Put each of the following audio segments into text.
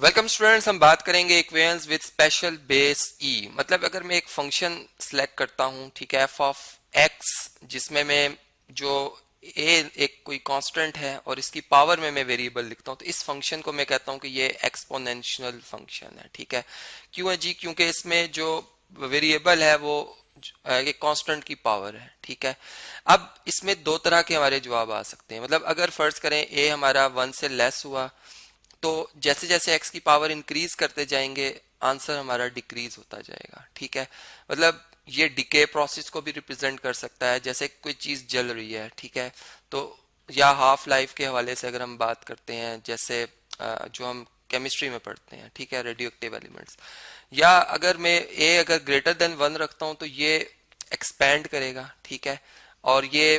Welcome students, हम बात करेंगे इक्वेशंस विद स्पेशल बेस ई। मतलब अगर मैं एक फंक्शन सेलेक्ट करता हूं, ठीक है, एफ ऑफ एक्स, जिसमें मैं जो ए एक कोई कांस्टेंट है और इसकी पावर में मैं वेरिएबल लिखता हूं, तो इस फंक्शन को मैं कहता हूं कि ये एक्सपोनेंशियल फंक्शन है। ठीक है, क्यों है जी? क्योंकि इसमें जो वेरिएबल है वो एक कांस्टेंट की पावर है। ठीक है, अब इसमें दो तरह के हमारे जवाब आ सकते हैं। मतलब अगर फर्ज करें ए हमारा 1 से लेस हुआ, तो जैसे जैसे x की पावर इंक्रीज करते जाएंगे आंसर हमारा डिक्रीज होता जाएगा। ठीक है, मतलब ये डिके प्रोसेस को भी रिप्रेजेंट कर सकता है, जैसे कोई चीज जल रही है। ठीक है, तो या हाफ लाइफ के हवाले से अगर हम बात करते हैं, जैसे जो हम केमिस्ट्री में पढ़ते हैं, ठीक है, रेडियो एक्टिव एलिमेंट्स, या अगर मैं ए अगर ग्रेटर देन 1 रखता हूं तो ये एक्सपैंड करेगा। ठीक है, और ये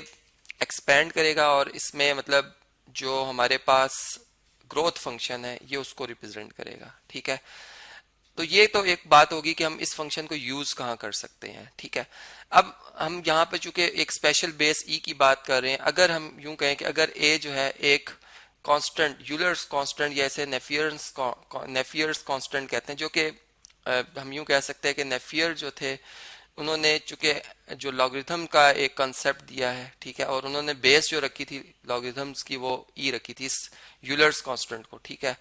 एक्सपैंड करेगा और इसमें मतलब जो हमारे पास ग्रोथ फंक्शन है ये उसको रिप्रेजेंट करेगा। ठीक है, तो ये तो एक बात होगी कि हम इस फंक्शन को यूज कहाँ कर सकते हैं। ठीक है, अब हम यहाँ पे चूंकि एक स्पेशल बेस ई की बात कर रहे हैं, अगर हम यूं कहें कि अगर ए जो है एक कांस्टेंट, यूलर्स कांस्टेंट, या इसे नेफियर्स कांस्टेंट कहते हैं, जो कि हम यूं कह सकते हैं कि नेफियर जो थे उन्होंने चूंकि जो लॉगरिथम का एक कंसेप्ट दिया है, ठीक है, और उन्होंने बेस जो रखी थी लॉगरिथम्स की वो ई रखी थी इस यूलर्स कांस्टेंट को। ठीक है,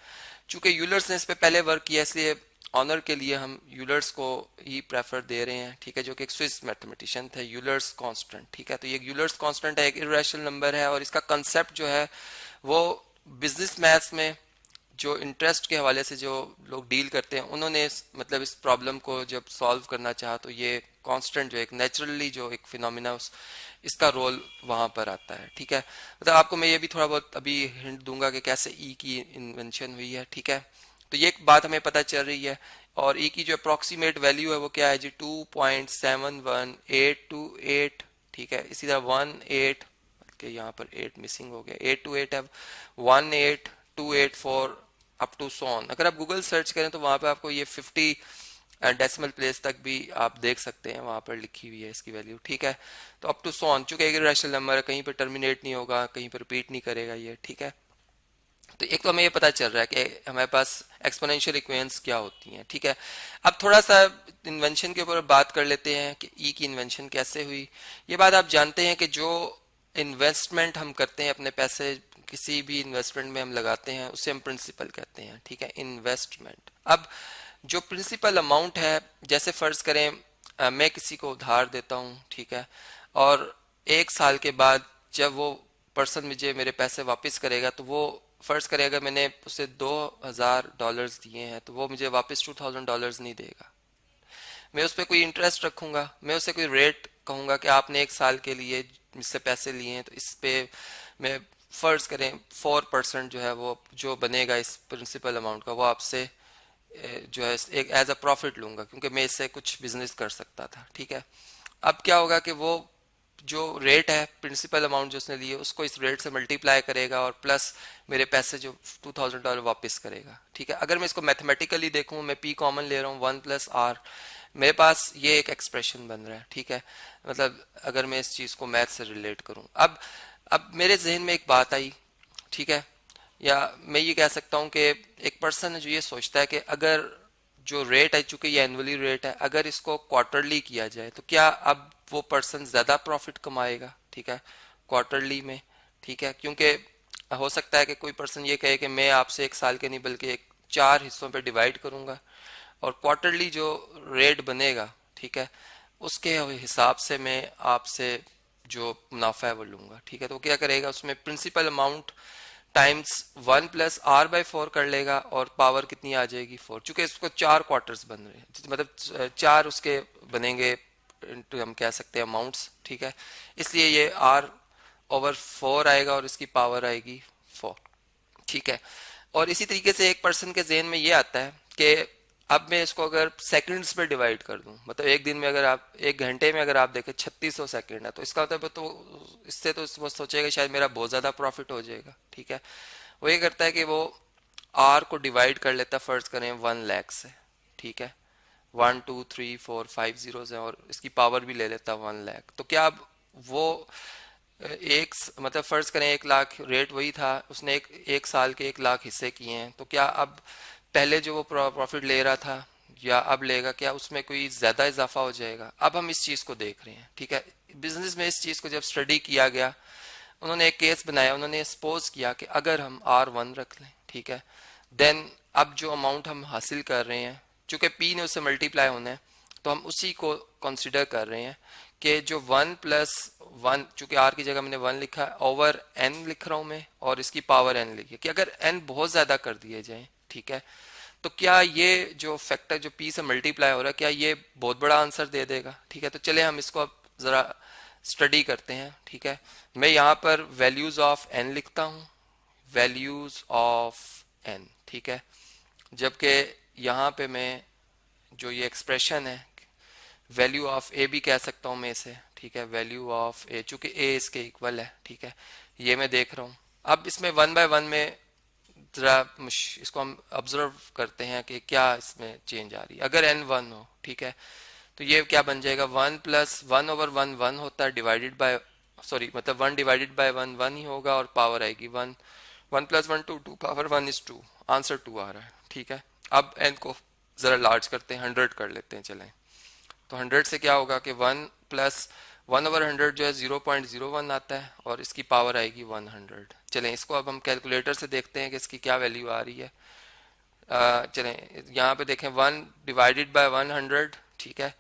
चूंकि यूलर्स ने इस पे पहले वर्क किया इसलिए ऑनर के लिए हम यूलर्स को ही प्रेफर दे रहे हैं। ठीक है, जो कि एक स्विस मैथमेटिशियन थे, यूलर्स कांस्टेंट। ठीक है, तो ये यूलर्स कांस्टेंट है, एक इर्रेशनल नंबर है, और इसका कंसेप्ट जो है वो बिजनेस मैथ्स में जो इंटरेस्ट के हवाले से जो लोग डील करते हैं उन्होंने मतलब इस प्रॉब्लम को जब सॉल्व करना चाहा तो ये कांस्टेंट जो एक नेचुरली जो एक फिनोमिना इसका रोल वहां पर आता है। ठीक है, मतलब आपको मैं ये भी थोड़ा बहुत अभी हिंट दूंगा कि कैसे ई की इन्वेंशन हुई है। ठीक है, तो ये एक बात हमें पता चल रही है, और ई की जो अप्रोक्सीमेट वैल्यू है वो क्या है जी? 2.71828। ठीक है, इसी तरह 18 के यहाँ पर 8 मिसिंग हो गया, 828 है 18284 अप टू सोन। अगर आप गूगल सर्च करें तो वहां पे आपको ये 50 डेसिमल प्लेस तक भी आप देख सकते हैं, वहां पर लिखी हुई है इसकी वैल्यू। ठीक है, तो अप टू सोन चूंकि एक रैशनल नंबर है, कहीं पर टर्मिनेट नहीं होगा, कहीं पर रिपीट नहीं करेगा ये। ठीक है, तो एक तो हमें ये पता चल रहा है कि हमारे पास एक्सपोनेंशियल इक्वेशंस क्या होती हैं। ठीक है, अब थोड़ा सा इन्वेंशन के ऊपर बात कर लेते हैं कि ई की इन्वेंशन कैसे हुई। ये बात आप जानते हैं कि जो इन्वेस्टमेंट हम करते हैं, अपने पैसे किसी भी इन्वेस्टमेंट में हम लगाते हैं, उसे हम प्रिंसिपल कहते हैं। ठीक है, इन्वेस्टमेंट। अब जो प्रिंसिपल अमाउंट है, जैसे फर्ज करें मैं किसी को उधार देता हूँ, ठीक है, और 1 साल के बाद जब वो पर्सन मुझे मेरे पैसे वापस करेगा, तो वो फर्ज करेगा मैंने उसे $2000 दिए हैं तो वो मुझे वापस $2000 नहीं देगा। मैं उस पर कोई इंटरेस्ट रखूंगा, मैं उसे कोई रेट कहूंगा कि आपने 1 साल के लिए मुझसे पैसे लिए हैं, तो इस पे मैं फर्ज करें 4% जो है वो जो बनेगा इस प्रिंसिपल अमाउंट का, वो आपसे जो है एक एज अ प्रॉफिट लूंगा, क्योंकि मैं इससे कुछ बिजनेस कर सकता था। ठीक है, अब क्या होगा कि वो जो रेट है प्रिंसिपल अमाउंट जो उसने लिए उसको इस रेट से मल्टीप्लाई करेगा और प्लस मेरे पैसे जो $2000 वापस करेगा। ठीक है, अगर मैं इसको मैथमेटिकली देखूं, मैं पी कॉमन ले रहा हूँ 1+r, मेरे पास ये एक एक्सप्रेशन बन रहा है। ठीक है, मतलब अगर मैं इस चीज को मैथ से रिलेट करूं, अब मेरे जहन में एक बात आई। ठीक है, या मैं ये कह सकता हूँ कि एक पर्सन है जो ये सोचता है कि अगर जो रेट है, चूंकि ये एनुअली रेट है, अगर इसको क्वार्टरली किया जाए तो क्या अब वो पर्सन ज्यादा प्रॉफिट कमाएगा? ठीक है, क्वार्टरली में। ठीक है, क्योंकि हो सकता है कि कोई पर्सन ये कहे कि मैं आपसे 1 साल के नहीं बल्कि 4 हिस्सों पे डिवाइड करूंगा और क्वार्टरली जो रेट बनेगा, ठीक है, उसके हिसाब से मैं आपसे जो मुनाफा है वो लूंगा। ठीक है, तो क्या करेगा, उसमें प्रिंसिपल अमाउंट टाइम्स 1+r/4 कर लेगा और पावर कितनी आ जाएगी 4, चूंकि इसको 4 क्वार्टर्स बन रहे हैं, मतलब 4 उसके बनेंगे, हम कह सकते हैं अमाउंट्स। ठीक है, इसलिए ये r/4 आएगा और इसकी पावर आएगी 4। ठीक है, और इसी तरीके से एक पर्सन के जहन में ये आता है कि अब मैं इसको अगर सेकंड्स में डिवाइड कर दूं, मतलब एक दिन में अगर आप 1 घंटे में अगर आप देखें 3600 सेकंड है, तो इसका मतलब तो इससे तो वो सोचेगा शायद मेरा बहुत ज्यादा प्रॉफिट हो जाएगा। ठीक है, वो ये करता है कि वो आर को डिवाइड कर लेता है, फर्ज करें 1 लाख से। ठीक है, 1 2 3 4 5 जीरोस है और इसकी पावर भी ले लेता है 1 लाख। तो क्या अब वो मतलब फर्ज करें 1 लाख रेट वही था, उसने एक साल के 1 लाख हिस्से किए हैं, तो क्या अब पहले जो वो प्रॉफिट ले रहा था या अब लेगा, क्या उसमें कोई ज्यादा इजाफा हो जाएगा? अब हम इस चीज को देख रहे हैं, ठीक है। बिजनेस में इस चीज को जब स्टडी किया गया, उन्होंने एक केस बनाया, उन्होंने सपोज किया कि अगर हम R1 रख लें, ठीक है, देन अब जो अमाउंट हम हासिल कर रहे हैं, चूंकि P ने उससे मल्टीप्लाई होना है, तो हम उसी को कंसिडर कर रहे हैं कि जो 1+1, चूंकि R की जगह मैंने 1 लिखा है, ओवर N लिख रहा हूं मैं, और इसकी पावर N लिखी है, कि अगर N बहुत ज्यादा कर दिए जाए, ठीक है, तो क्या ये जो फैक्टर जो P से मल्टीप्लाई हो रहा है, क्या ये बहुत बड़ा आंसर दे देगा? ठीक है, तो चले हम इसको अब जरा स्टडी करते हैं, ठीक है। मैं यहाँ पर वैल्यूज ऑफ N लिखता हूँ, वैल्यूज ऑफ N, ठीक है, जबकि यहाँ पे मैं जो ये एक्सप्रेशन है, वैल्यू ऑफ ए भी कह सकता हूँ मैं इसे, ठीक है, वैल्यू ऑफ ए, चूंकि ए इसके इक्वल है, ठीक है, ये मैं देख रहा हूँ। अब इसमें 1 बाय 1 में जरा इसको हम ऑब्जर्व करते हैं कि क्या इसमें चेंज आ रही है। अगर n 1 हो, ठीक है, तो ये क्या बन जाएगा, 1+1/1 1 होता है, डिवाइडेड बाय, सॉरी मतलब 1 डिवाइडेड बाय 1 1 ही होगा, और पावर आएगी 1, 1+1 2 पावर 1 इज 2, आंसर 2 आ रहा है, ठीक है। अब n को जरा लार्ज करते हैं, 100 कर लेते हैं, चलें। तो 100 से क्या होगा कि 1+1/100 जो है 0.01 आता है, और इसकी पावर आएगी 100। चलें इसको अब हम कैलकुलेटर से देखते हैं कि इसकी क्या वैल्यू आ रही है। चलें यहाँ पे देखें, 1 डिवाइडेड बाय 100, ठीक है,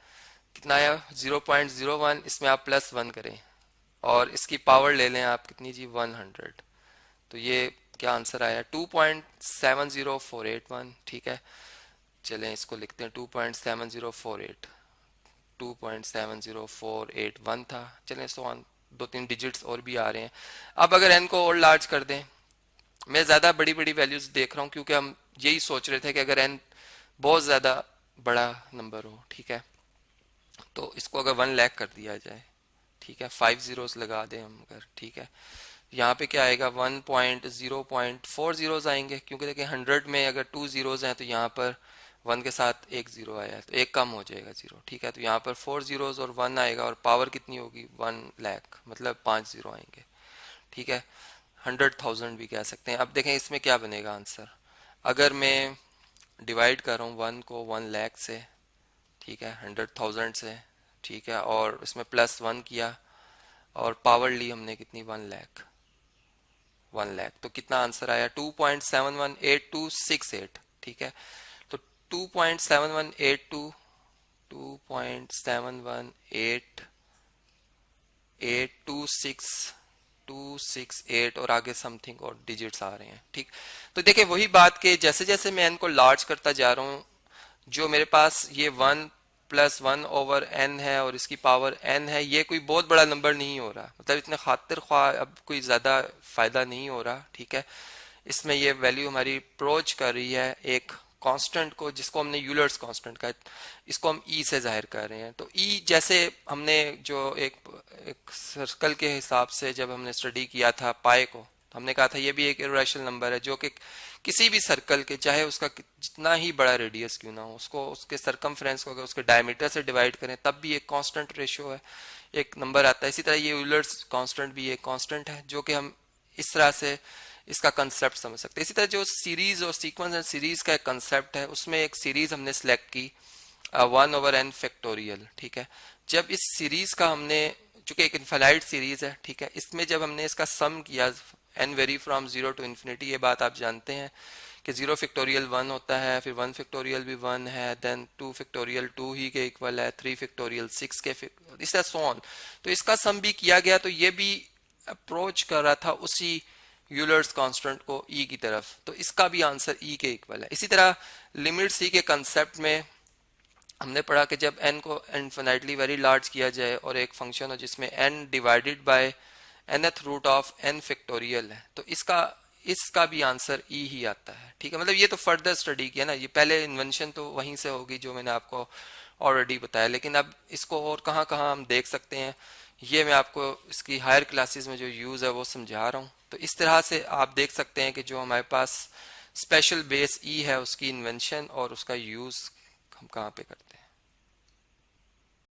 कितना आया 0.01, इसमें आप +1 करें, और इसकी पावर ले लें आप कितनी जी, 100। तो ये क्या आंसर आया, 2.70481, ठीक है। चलें इसको लिखते हैं 2.7048, 2.70481 था। चलें सो ऑन, 2-3 डिजिट्स और भी आ रहे हैं। अब अगर n को और लार्ज कर दें, मैं ज्यादा बड़ी बड़ी वैल्यूज देख रहा हूं क्योंकि हम यही सोच रहे थे कि अगर n बहुत ज्यादा बड़ा नंबर हो, ठीक है, तो इसको अगर 1 लाख कर दिया जाए, ठीक है, 5 जीरोस लगा दें हम अगर, ठीक है, यहाँ पे क्या आएगा 1.0.4 जीरोस आएंगे, क्योंकि देखिए 100 में अगर 2 जीरोस हैं तो यहाँ पर 1 के साथ एक जीरो आया है, तो एक कम हो जाएगा जीरो, ठीक है, तो यहाँ पर 4 जीरोस और 1 आएगा, और पावर कितनी होगी 1 लाख, मतलब 5 जीरो आएंगे, ठीक है। 100,000 भी कह सकते हैं। अब देखें इसमें क्या बनेगा आंसर, अगर मैं डिवाइड कर रहा हूँ 1 को 1 लाख से, ठीक है, 100,000 से, ठीक है, और इसमें +1 किया, और पावर ली हमने कितनी 1 लाख, 1 लाख, तो कितना आंसर आया 2.718268, ठीक है। तो 2.7182, 2.718268 और आगे समथिंग और डिजिट्स आ रहे हैं, ठीक। तो देखिए वही बात कि जैसे जैसे मैं n को लार्ज करता जा रहा हूँ, जो मेरे पास ये 1+1/n है और इसकी पावर n है, ये कोई बहुत बड़ा नंबर नहीं हो रहा, मतलब इतने खातिर ख्वाह अब कोई ज्यादा फायदा नहीं हो रहा, ठीक है। इसमें ये वैल्यू हमारी अप्रोच कर रही है एक कांस्टेंट को, जिसको हमने यूलर्स कांस्टेंट का, इसको हम ई से जाहिर कर रहे हैं। तो ई जैसे हमने जो एक सर्कल के हिसाब से जब हमने स्टडी किया था पाए को, तो हमने कहा था ये भी एक इरेशनल नंबर है जो कि किसी भी सर्कल के, चाहे उसका जितना ही बड़ा रेडियस क्यों ना हो, उसको उसके सरकमफ्रेंस को अगर उसके डायमीटर से डिवाइड करें तब भी एक कांस्टेंट रेशियो है, एक नंबर आता है। इसी तरह ये यूलर्स कांस्टेंट भी एक कांस्टेंट है, जो कि हम इस तरह से इसका कंसेप्ट समझ सकते हैं। इसी तरह जो सीरीज और सीक्वेंस एंड सीरीज का एक कंसेप्ट है, उसमें एक सीरीज हमने सेलेक्ट की 1/n फैक्टोरियल, ठीक है। जब इस सीरीज का हमने, चूंकि एक इनफाइनाइट सीरीज है, ठीक है, इसमें जब हमने इसका सम किया, n vary from 0 to infinity, ये बात आप जानते हैं कि 0 फैक्टोरियल 1 होता है, फिर 1 फैक्टोरियल भी 1 है, देन 2 फैक्टोरियल 2 ही के इक्वल है, 3 फैक्टोरियल 6 के, इस तरह सो ऑन। तो इसका सम भी किया गया, तो ये भी अप्रोच कर रहा था उसी यूलर्स कांस्टेंट को ई की तरफ, तो इसका भी आंसर ई के इक्वल है। इसी तरह लिमिट सी के कंसेप्ट में हमने पढ़ा कि जब n को इन्फिनाइटली वेरी लार्ज किया जाए और एक फंक्शन हो जिसमें n divided by nth root of n factorial है, तो इसका भी आंसर ई ही आता है, ठीक है। मतलब ये तो फर्दर स्टडी किया ना, ये पहले इन्वेंशन तो वहीं से होगी जो मैंने आपको ऑलरेडी बताया, लेकिन अब इसको और कहाँ कहाँ हम देख सकते हैं, ये मैं आपको इसकी हायर क्लासेस में जो यूज़ है वो समझा रहा हूँ। तो इस तरह से आप देख सकते हैं कि जो हमारे पास स्पेशल बेस ई है, उसकी इन्वेंशन और उसका यूज़ हम कहाँ पे करते हैं।